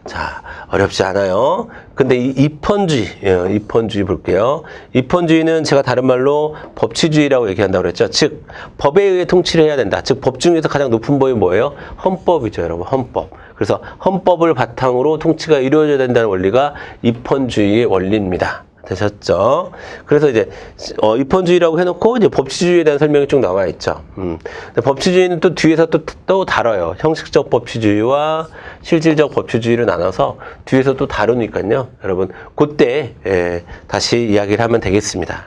자, 어렵지 않아요. 근데 이 입헌주의 볼게요. 입헌주의는 제가 다른 말로 법치주의라고 얘기한다고 그랬죠. 즉, 법에 의해 통치를 해야 된다. 즉, 법 중에서 가장 높은 법이 뭐예요? 헌법이죠, 여러분. 헌법. 그래서 헌법을 바탕으로 통치가 이루어져야 된다는 원리가 입헌주의의 원리입니다. 되셨죠? 그래서 이제 입헌주의라고 해놓고 이제 법치주의에 대한 설명이 쭉 나와 있죠. 근데 법치주의는 또 뒤에서 또 다뤄요. 형식적 법치주의와 실질적 법치주의를 나눠서 뒤에서 또 다루니까요. 여러분 그때 다시 이야기를 하면 되겠습니다.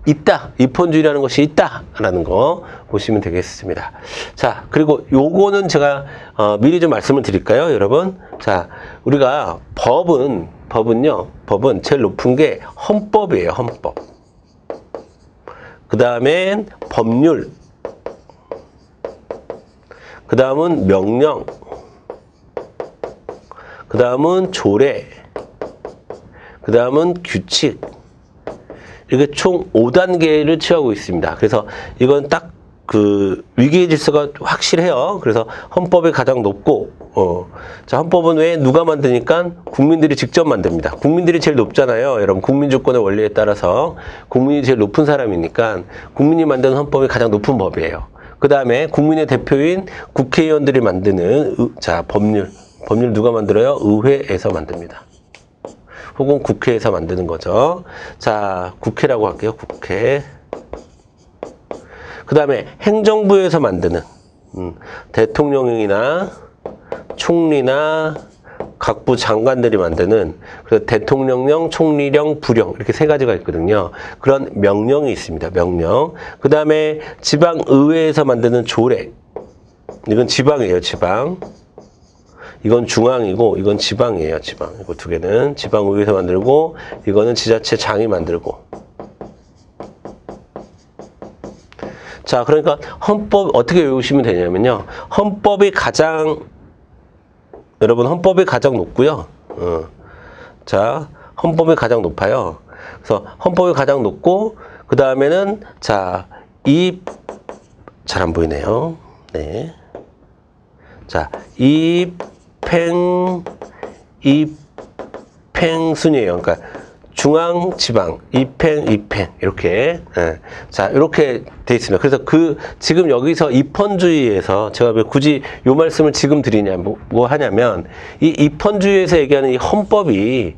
있다. 입헌주의라는 것이 있다라는 거 보시면 되겠습니다. 자, 그리고 요거는 제가 미리 좀 말씀을 드릴까요, 여러분? 자, 우리가 법은 제일 높은 게 헌법이에요, 헌법. 그 다음엔 법률. 그 다음은 명령. 그 다음은 조례. 그 다음은 규칙. 이렇게 총 5단계를 취하고 있습니다. 그래서 이건 딱 그 위계의 질서가 확실해요. 그래서 헌법이 가장 높고, 자, 헌법은 왜 누가 만드니까 국민들이 직접 만듭니다. 국민들이 제일 높잖아요. 여러분, 국민주권의 원리에 따라서 국민이 제일 높은 사람이니까 국민이 만드는 헌법이 가장 높은 법이에요. 그 다음에 국민의 대표인 국회의원들이 만드는 자, 법률 누가 만들어요? 의회에서 만듭니다. 혹은 국회에서 만드는 거죠. 자, 국회라고 할게요. 국회. 그 다음에 행정부에서 만드는 대통령이나 총리나 각부 장관들이 만드는 그래서 대통령령, 총리령, 부령 이렇게 세 가지가 있거든요. 그런 명령이 있습니다. 명령. 그 다음에 지방의회에서 만드는 조례. 이건 지방이에요. 지방. 이건 중앙이고 이건 지방이에요. 지방. 이거 두 개는 지방의회에서 만들고 이거는 지자체장이 만들고. 자, 그러니까 헌법 어떻게 외우시면 되냐면요. 여러분 헌법이 가장 높고요. 자, 헌법이 가장 높아요. 그래서 헌법이 가장 높고 그 다음에는 자, 잘 안 보이네요. 네. 자, 입행 순이에요. 그러니까 중앙, 지방, 입행 이렇게 자 이렇게 돼 있습니다. 그래서 지금 여기서 입헌주의에서 제가 왜 굳이 요 말씀을 지금 드리냐 뭐 하냐면 이 입헌주의에서 얘기하는 이 헌법이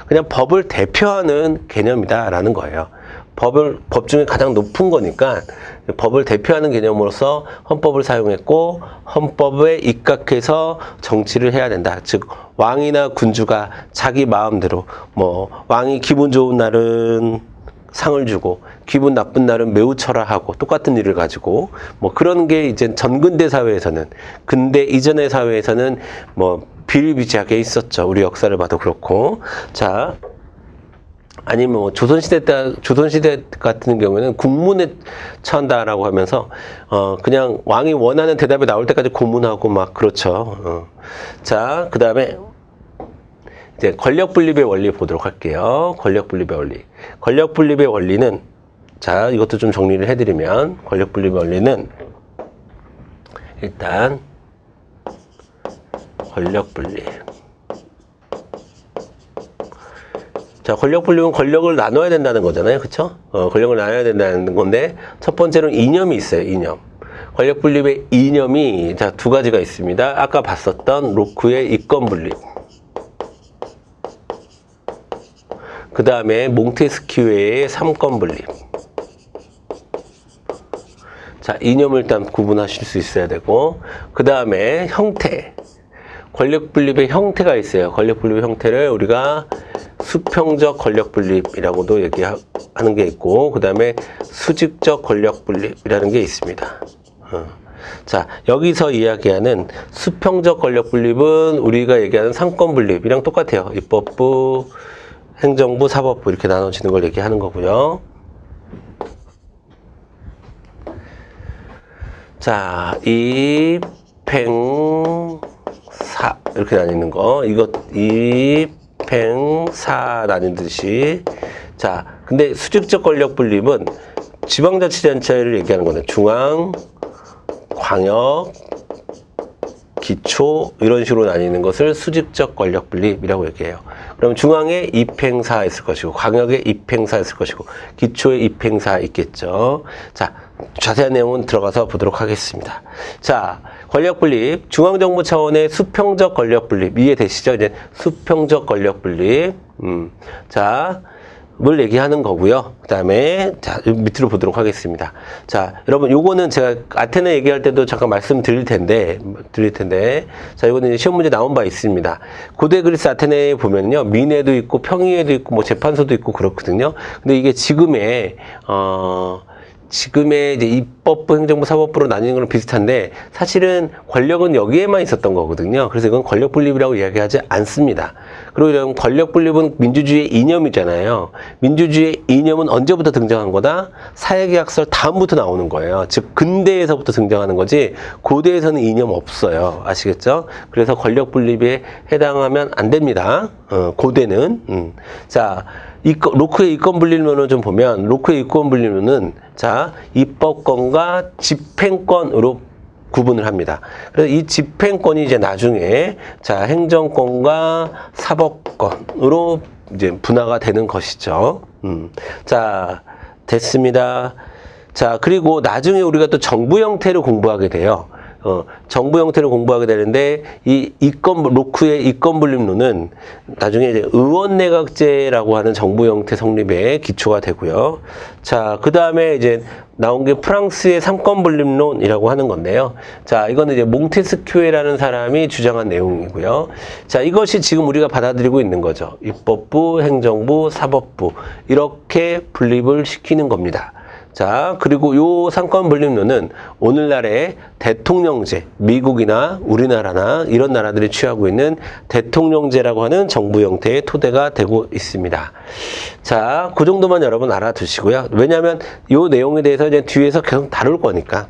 그냥 법을 대표하는 개념이다라는 거예요. 법 중에 가장 높은 거니까 법을 대표하는 개념으로서 헌법을 사용했고 헌법에 입각해서 정치를 해야 된다. 즉 왕이나 군주가 자기 마음대로 왕이 기분 좋은 날은 상을 주고 기분 나쁜 날은 매우 철화하고 똑같은 일을 가지고 그런 게 이제 전근대 사회에서는 근대 이전의 사회에서는 비일비재하게 있었죠. 우리 역사를 봐도 그렇고. 자, 아니면 조선시대 같은 경우에는 국문에 처한다라고 하면서 그냥 왕이 원하는 대답이 나올 때까지 고문하고 그렇죠. 자, 그 다음에 이제 권력 분립의 원리 보도록 할게요. 권력 분립의 원리. 권력 분립의 원리는 자, 이것도 좀 정리를 해드리면 권력 분립의 원리는 일단 권력 분립. 자, 권력 분립은 권력을 나눠야 된다는 거잖아요. 그쵸? 권력을 나눠야 된다는 건데, 첫 번째로는 이념이 있어요, 이념. 권력 분립의 이념이, 자, 두 가지가 있습니다. 아까 봤었던 로크의 이권 분립. 그 다음에 몽테스키우의 삼권 분립. 자, 이념을 일단 구분하실 수 있어야 되고, 그 다음에 형태. 권력 분립의 형태가 있어요. 권력 분립의 형태를 우리가 수평적 권력 분립이라고도 얘기하는 게 있고, 그 다음에 수직적 권력 분립이라는 게 있습니다. 자, 여기서 이야기하는 수평적 권력 분립은 우리가 얘기하는 상권 분립이랑 똑같아요. 입법부, 행정부, 사법부 이렇게 나눠지는 걸 얘기하는 거고요. 자, 입행사 이렇게 나뉘는 거. 이것 입행사 나뉘듯이. 자, 근데 수직적 권력 분립은 지방자치단체를 얘기하는 거네. 중앙, 광역, 기초 이런 식으로 나뉘는 것을 수직적 권력 분립이라고 얘기해요. 그럼 중앙에 입행사 있을 것이고 광역에 입행사 있을 것이고 기초에 입행사 있겠죠. 자, 자세한 내용은 들어가서 보도록 하겠습니다. 자, 권력 분립, 중앙정부 차원의 수평적 권력 분립 이해되시죠? 이제 수평적 권력 분립. 자, 뭘 얘기하는 거고요. 그 다음에 자 밑으로 보도록 하겠습니다. 자, 여러분 요거는 제가 아테네 얘기할 때도 잠깐 말씀드릴 텐데 자, 이거는 시험 문제 나온 바 있습니다. 고대 그리스 아테네에 보면요 민회도 있고 평의회도 있고 뭐 재판소도 있고 그렇거든요. 근데 이게 지금의 이제 입법부, 행정부, 사법부로 나뉘는 거랑 비슷한데 사실은 권력은 여기에만 있었던 거거든요. 그래서 이건 권력 분립이라고 이야기하지 않습니다. 그리고 이런 권력 분립은 민주주의의 이념이잖아요. 민주주의의 이념은 언제부터 등장한 거다? 사회계약설 다음부터 나오는 거예요. 즉 근대에서부터 등장하는 거지 고대에서는 이념 없어요. 아시겠죠? 그래서 권력 분립에 해당하면 안 됩니다. 고대는. 자, 로크의 이권 분립론을 좀 보면 로크의 이권 분립론은 자 입법권과 집행권으로 구분을 합니다. 그래서 이 집행권이 이제 나중에 자 행정권과 사법권으로 이제 분화가 되는 것이죠. 자 됐습니다. 자 그리고 나중에 우리가 또 정부 형태를 공부하게 돼요. 정부 형태를 공부하게 되는데 이 로크의 이권 분립론은 나중에 이제 의원내각제라고 하는 정부 형태 성립의 기초가 되고요. 자, 그 다음에 이제 나온 게 프랑스의 삼권 분립론이라고 하는 건데요. 자, 이거는 이제 몽테스큐에라는 사람이 주장한 내용이고요. 자, 이것이 지금 우리가 받아들이고 있는 거죠. 입법부, 행정부, 사법부 이렇게 분립을 시키는 겁니다. 자, 그리고 요 삼권 분립론은 오늘날의 대통령제, 미국이나 우리나라나 이런 나라들이 취하고 있는 대통령제라고 하는 정부 형태의 토대가 되고 있습니다. 자, 그 정도만 여러분 알아두시고요. 왜냐하면 요 내용에 대해서 이제 뒤에서 계속 다룰 거니까.